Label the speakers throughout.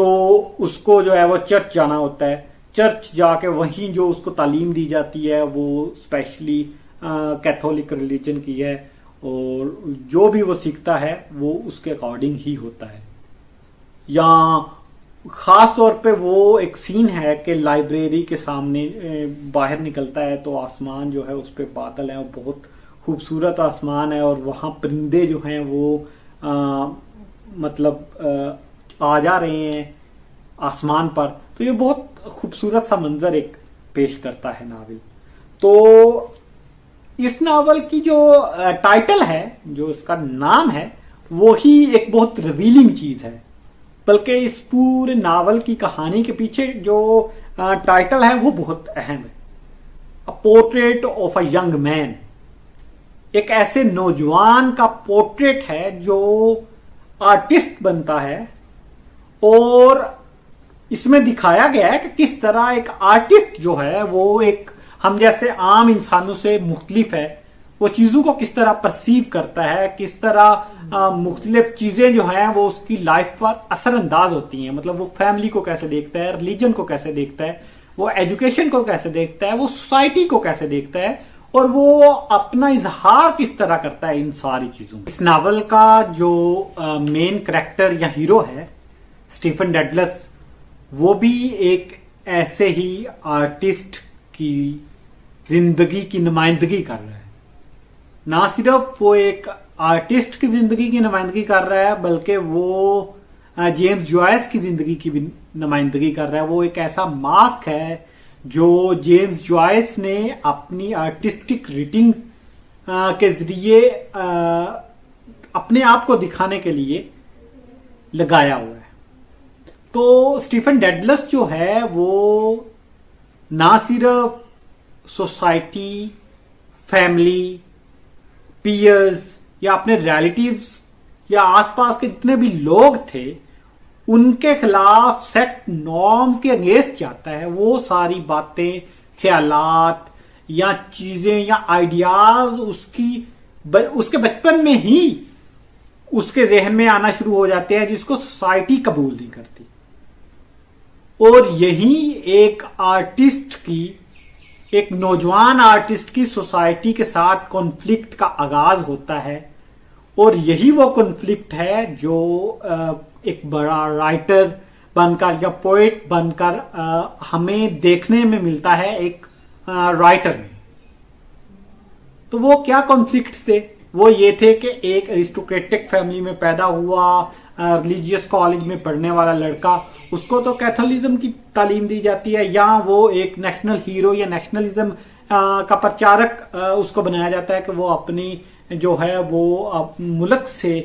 Speaker 1: تو اس کو جو ہے وہ چرچ جانا ہوتا ہے. چرچ جا کے وہیں جو اس کو تعلیم دی جاتی ہے وہ اسپیشلی کیتھولک ریلیجن کی ہے, اور جو بھی وہ سیکھتا ہے وہ اس کے اکارڈنگ ہی ہوتا ہے. یا خاص طور پہ وہ ایک سین ہے کہ لائبریری کے سامنے باہر نکلتا ہے تو آسمان جو ہے اس پہ بادل ہیں, اور بہت خوبصورت آسمان ہے, اور وہاں پرندے جو ہیں وہ مطلب آ جا رہے ہیں آسمان پر. تو یہ بہت خوبصورت سا منظر ایک پیش کرتا ہے ناول. تو اس ناول کی جو ٹائٹل ہے, جو اس کا نام ہے, وہی ایک بہت ریویلنگ چیز ہے. بلکہ اس پورے ناول کی کہانی کے پیچھے جو ٹائٹل ہے وہ بہت اہم ہے. A Portrait of a Young Man. ایک ایسے نوجوان کا پورٹریٹ ہے جو آرٹسٹ بنتا ہے, اور اس میں دکھایا گیا ہے کہ کس طرح ایک آرٹسٹ جو ہے وہ ایک ہم جیسے عام انسانوں سے مختلف ہے. وہ چیزوں کو کس طرح پرسیو کرتا ہے, کس طرح مختلف چیزیں جو ہیں وہ اس کی لائف پر اثر انداز ہوتی ہیں. مطلب وہ فیملی کو کیسے دیکھتا ہے, ریلیجن کو کیسے دیکھتا ہے, وہ ایجوکیشن کو کیسے دیکھتا ہے, وہ سوسائٹی کو کیسے دیکھتا ہے, اور وہ اپنا اظہار کس طرح کرتا ہے ان ساری چیزوں. اس ناول کا جو مین کریکٹر یا ہیرو ہے اسٹیفن ڈیڈلس, وہ بھی ایک ایسے ہی آرٹسٹ کی زندگی کی نمائندگی کر رہا ہے. نہ صرف وہ ایک آرٹسٹ کی زندگی کی نمائندگی کر رہا ہے, بلکہ وہ جیمز جوائس کی زندگی کی بھی نمائندگی کر رہا ہے. وہ ایک ایسا ماسک ہے جو جیمز جوائس نے اپنی آرٹسٹک ریٹنگ کے ذریعے اپنے آپ کو دکھانے کے لیے لگایا ہوا ہے. تو اسٹیفن ڈیڈلس جو ہے وہ نہ صرف سوسائٹی, فیملی, پیئرز یا اپنے ریلیٹیوز یا آس پاس کے جتنے بھی لوگ تھے ان کے خلاف سیٹ نارمز کے اگینسٹ جاتا ہے. وہ ساری باتیں, خیالات یا چیزیں یا آئیڈیاز اس کے بچپن میں ہی اس کے ذہن میں آنا شروع ہو جاتے ہیں جس کو سوسائٹی قبول نہیں کرتی. اور یہی ایک آرٹسٹ کی, ایک نوجوان آرٹسٹ کی سوسائٹی کے ساتھ کانفلکٹ کا آغاز ہوتا ہے. اور یہی وہ کانفلکٹ ہے جو ایک بڑا رائٹر بن کر یا پوئٹ بن کر ہمیں دیکھنے میں ملتا ہے ایک رائٹر میں. تو وہ کیا کانفلکٹس تھے؟ وہ یہ تھے کہ ایک ایرسٹوکریٹک فیملی میں پیدا ہوا, ریلیجیس کالج میں پڑھنے والا لڑکا, اس کو تو کیتھولزم کی تعلیم دی جاتی ہے, یا وہ ایک نیشنل ہیرو یا نیشنلزم کا پرچارک اس کو بنایا جاتا ہے کہ وہ اپنی جو ہے وہ ملک سے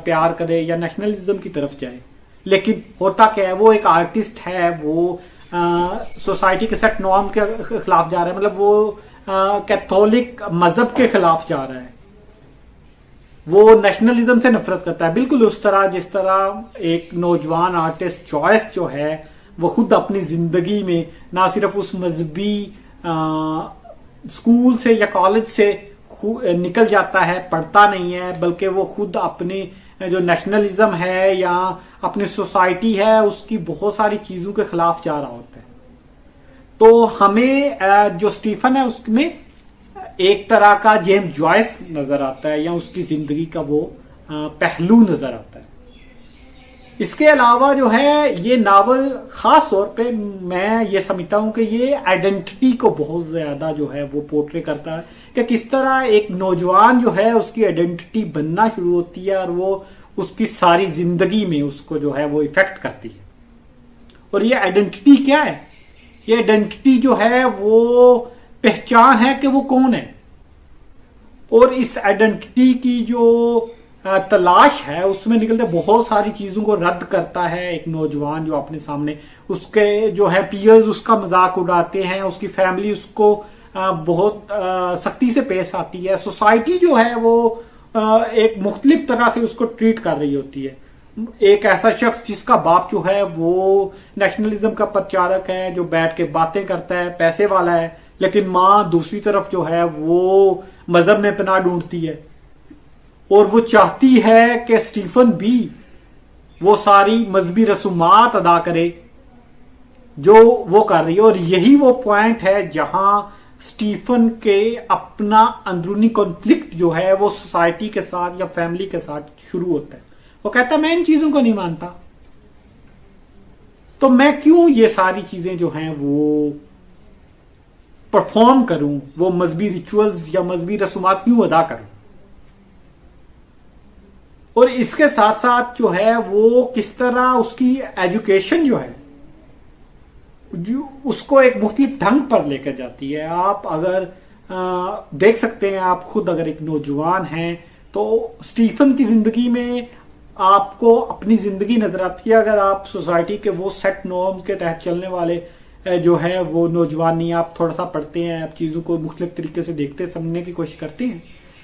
Speaker 1: پیار کرے یا نیشنلزم کی طرف جائے. لیکن ہوتا کیا ہے, وہ ایک آرٹسٹ ہے, وہ سوسائٹی کے سیٹ نارم کے خلاف جا رہا ہے, مطلب وہ کیتھولک مذہب کے خلاف جا رہا ہے, وہ نیشنلزم سے نفرت کرتا ہے. بالکل اس طرح جس طرح ایک نوجوان آرٹسٹ جوائس جو ہے وہ خود اپنی زندگی میں نہ صرف اس مذہبی اسکول سے یا کالج سے نکل جاتا ہے, پڑھتا نہیں ہے, بلکہ وہ خود اپنی جو نیشنلزم ہے یا اپنی سوسائٹی ہے اس کی بہت ساری چیزوں کے خلاف جا رہا ہوتا ہے. تو ہمیں جو اسٹیفن ہے اس میں ایک طرح کا جیمز جوائس نظر آتا ہے, یا اس کی زندگی کا وہ پہلو نظر آتا ہے. اس کے علاوہ جو ہے یہ ناول خاص طور پہ میں یہ سمجھتا ہوں کہ یہ آئیڈینٹی کو بہت زیادہ جو ہے وہ پورٹری کرتا ہے, کہ کس طرح ایک نوجوان جو ہے اس کی آئیڈینٹی بننا شروع ہوتی ہے, اور وہ اس کی ساری زندگی میں اس کو جو ہے وہ افیکٹ کرتی ہے. اور یہ آئیڈینٹی کیا ہے؟ یہ آئیڈینٹی جو ہے وہ پہچان ہے کہ وہ کون ہے, اور اس آئیڈینٹی کی جو تلاش ہے اس میں نکلتے بہت ساری چیزوں کو رد کرتا ہے ایک نوجوان جو اپنے سامنے, اس کے جو ہے پیئرز اس کا مذاق اڑاتے ہیں, اس کی فیملی اس کو بہت سختی سے پیش آتی ہے, سوسائٹی جو ہے وہ ایک مختلف طرح سے اس کو ٹریٹ کر رہی ہوتی ہے. ایک ایسا شخص جس کا باپ جو ہے وہ نیشنلزم کا پرچارک ہے, جو بیٹھ کے باتیں کرتا ہے, پیسے والا ہے, لیکن ماں دوسری طرف جو ہے وہ مذہب میں پناہ ڈھونڈتی ہے, اور وہ چاہتی ہے کہ اسٹیفن بھی وہ ساری مذہبی رسومات ادا کرے جو وہ کر رہی ہے. اور یہی وہ پوائنٹ ہے جہاں سٹیفن کے اپنا اندرونی کنفلکٹ جو ہے وہ سوسائٹی کے ساتھ یا فیملی کے ساتھ شروع ہوتا ہے. وہ کہتا ہے میں ان چیزوں کو نہیں مانتا، تو میں کیوں یہ ساری چیزیں جو ہیں وہ پرفارم کروں، وہ مذہبی ریچولز یا مذہبی رسومات کیوں ادا کروں. اور اس کے ساتھ ساتھ جو ہے وہ کس طرح اس کی ایجوکیشن جو ہے اس کو ایک مختلف ڈھنگ پر لے کر جاتی ہے. آپ اگر دیکھ سکتے ہیں، آپ خود اگر ایک نوجوان ہیں تو سٹیفن کی زندگی میں آپ کو اپنی زندگی نظر آتی ہے اگر آپ سوسائٹی کے وہ سیٹ نارمز کے تحت چلنے والے جو ہے وہ نوجوان نہیں. آپ تھوڑا سا پڑھتے ہیں، آپ چیزوں کو مختلف طریقے سے دیکھتے سمجھنے کی کوشش کرتے ہیں،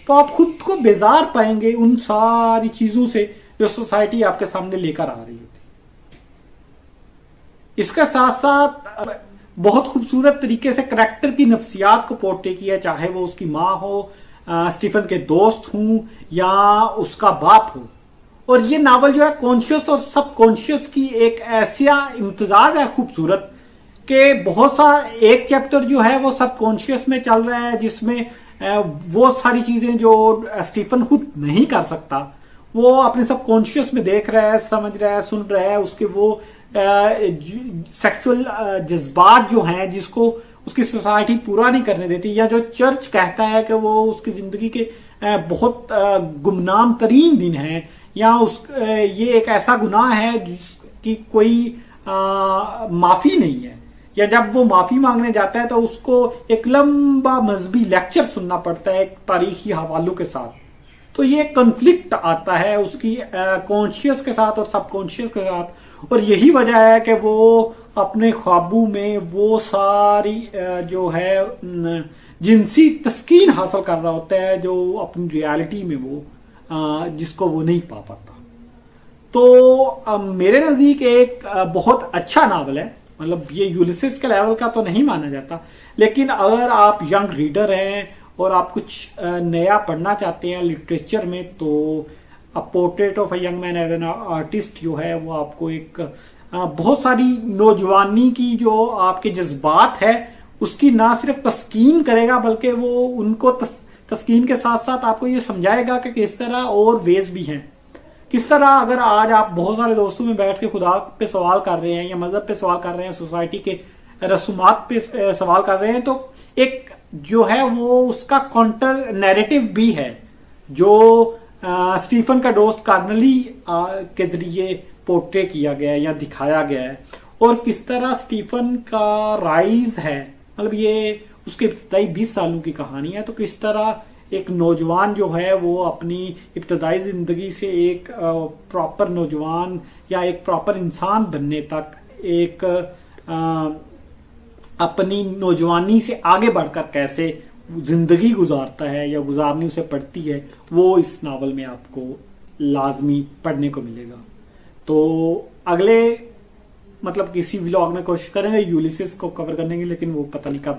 Speaker 1: تو آپ خود کو بیزار پائیں گے ان ساری چیزوں سے جو سوسائٹی آپ کے سامنے لے کر آ رہی ہوتی. اس کے ساتھ ساتھ بہت خوبصورت طریقے سے کریکٹر کی نفسیات کو پورٹری کیا، چاہے وہ اس کی ماں ہو، سٹیفن کے دوست ہوں یا اس کا باپ ہو. اور یہ ناول جو ہے کانشیس اور سب کانشیس کی ایک ایسا امتزاج ہے خوبصورت کہ بہت سا ایک چیپٹر جو ہے وہ سب کانشیس میں چل رہا ہے جس میں وہ ساری چیزیں جو سٹیفن خود نہیں کر سکتا وہ اپنے سب کانشیس میں دیکھ رہا ہے، سمجھ رہا ہے، سن رہا ہے. اس کے وہ سیکشل جذبات جو ہیں جس کو اس کی سوسائٹی پورا نہیں کرنے دیتی، یا جو چرچ کہتا ہے کہ وہ اس کی زندگی کے بہت گمنام ترین دن ہیں، یا یہ ایک ایسا گناہ ہے جس کی کوئی معافی نہیں ہے، یا جب وہ معافی مانگنے جاتا ہے تو اس کو ایک لمبا مذہبی لیکچر سننا پڑتا ہے ایک تاریخی حوالوں کے ساتھ. تو یہ کنفلکٹ آتا ہے اس کی کانشیس کے ساتھ اور سب کانشیس کے ساتھ. اور یہی وجہ ہے کہ وہ اپنے خوابوں میں وہ ساری جو ہے جنسی تسکین حاصل کر رہا ہوتا ہے جو اپنی ریالٹی میں وہ جس کو وہ نہیں پا پاتا. تو میرے نزدیک ایک بہت اچھا ناول ہے. مطلب یہ یولیسس کے لیول کا تو نہیں مانا جاتا، لیکن اگر آپ ینگ ریڈر ہیں اور آپ کچھ نیا پڑھنا چاہتے ہیں لٹریچر میں، تو portrait of a young man as an artist جو ہے وہ آپ کو ایک بہت ساری نوجوانی کی جو آپ کے جذبات ہے اس کی نہ صرف تسکین کرے گا بلکہ وہ ان کو تسکین کے ساتھ ساتھ آپ کو یہ سمجھائے گا کہ کس طرح اور ویز بھی ہیں. کس طرح اگر آج آپ بہت سارے دوستوں میں بیٹھ کے خدا پہ سوال کر رہے ہیں یا مذہب پہ سوال کر رہے ہیں، سوسائٹی کے رسومات پہ سوال کر رہے ہیں، تو ایک جو ہے وہ اس کا کانٹر نیریٹو بھی ہے جو سٹیفن کا دوست کارنلی کے ذریعے پورٹری کیا گیا ہے یا دکھایا گیا ہے. اور کس طرح سٹیفن کا رائز ہے، مطلب یہ اس کے ابتدائی 20 سالوں کی کہانی ہے، تو کس طرح ایک نوجوان جو ہے وہ اپنی ابتدائی زندگی سے ایک پراپر نوجوان یا ایک پراپر انسان بننے تک ایک اپنی نوجوانی سے آگے بڑھ کر کیسے زندگی گزارتا ہے یا گزارنی اسے پڑتی ہے، وہ اس ناول میں آپ کو لازمی پڑھنے کو ملے گا. تو اگلے مطلب کسی ولاگ میں کوشش کریں گے یولیسس کو کور کرنے کی، لیکن وہ پتہ نہیں کب.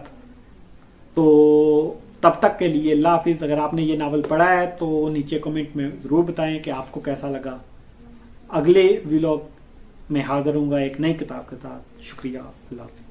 Speaker 1: تو تب تک کے لیے اللہ حافظ. اگر آپ نے یہ ناول پڑھا ہے تو نیچے کمنٹ میں ضرور بتائیں کہ آپ کو کیسا لگا. اگلے ولاگ میں حاضر ہوں گا ایک نئی کتاب کے ساتھ. شکریہ. اللہ حافظ.